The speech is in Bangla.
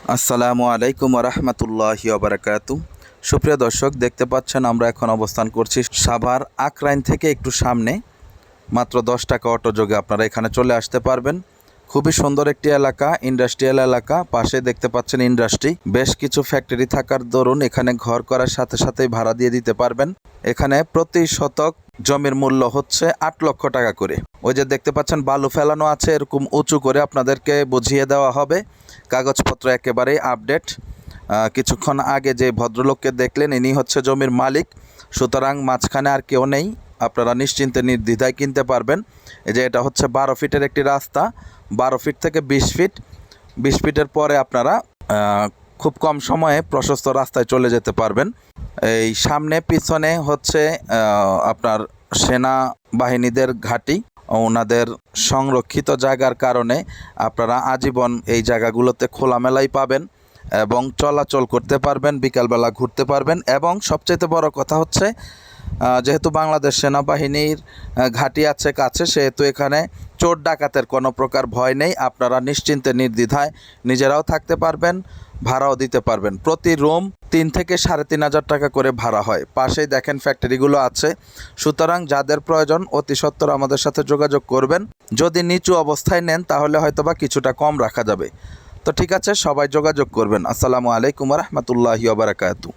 আসসালামু আলাইকুম রহমতুল্লাহি ওবারাকাতু। সুপ্রিয় দর্শক, দেখতে পাচ্ছেন আমরা এখন অবস্থান করছি সাভার আকরাইন থেকে একটু সামনে। মাত্র 10 টাকা অটো যোগে আপনারা এখানে চলে আসতে পারবেন। খুবই সুন্দর একটি এলাকা, ইন্ডাস্ট্রিয়াল এলাকা। পাশে দেখতে পাচ্ছেন ইন্ডাস্ট্রি, বেশ কিছু ফ্যাক্টরি থাকার দরুন এখানে ঘর করার সাথে সাথেই ভাড়া দিয়ে দিতে পারবেন। এখানে প্রতি শতক জমির মূল্য হচ্ছে 8 লক্ষ টাকা করে। ওই যে দেখতে পাচ্ছেন বালু ফেলানো আছে, এরকম উঁচু করে আপনাদেরকে বুঝিয়ে দেওয়া হবে। কাগজপত্র একেবারেই আপডেট। কিছুক্ষণ আগে যে ভদ্রলোককে দেখলেন, ইনি হচ্ছে জমির মালিক। সুতরাং মাঝখানে আর কেউ নেই, আপনারা নিশ্চিন্তে নির্দ্বিধায় কিনতে পারবেন। এই যে এটা হচ্ছে 12 ফিটের একটি রাস্তা। 12 ফিট থেকে 20 ফিট, 20 ফিটের পরে আপনারা খুব কম সময়ে প্রশস্ত রাস্তায় চলে যেতে পারবেন। এই সামনে পিছনে হচ্ছে আপনার সেনাবাহিনীদের ঘাঁটি। ওনাদের সংরক্ষিত জায়গার কারণে আপনারা আজীবন এই জায়গাগুলোতে খোলামেলাই পাবেন এবং চলাচল করতে পারবেন, বিকালবেলা ঘুরতে পারবেন। এবং সবচেয়ে বড় কথা হচ্ছে, যেহেতু বাংলাদেশ সেনাবাহিনীর ঘাঁটি আছে কাছে, সেহেতু এখানে চোর ডাকাতের কোনো প্রকার ভয় নেই। আপনারা নিশ্চিন্তে নির্দ্বিধায় নিজেরাও থাকতে পারবেন, ভাড়াও দিতে পারবেন। প্রতি রুম 3 থেকে 3,500 টাকা করে ভাড়া হয়। পাশেই দেখেন ফ্যাক্টরিগুলো আছে। সুতরাং যাদের প্রয়োজন অতি সত্বর আমাদের সাথে যোগাযোগ করবেন। যদি নিচু অবস্থায় নেন তাহলে হয়তোবা কিছুটা কম রাখা যাবে। তো ঠিক আছে, সবাই যোগাযোগ করবেন। আসসালামু আলাইকুম রহমতুল্লাহি ওয়া বারাকাতুহু।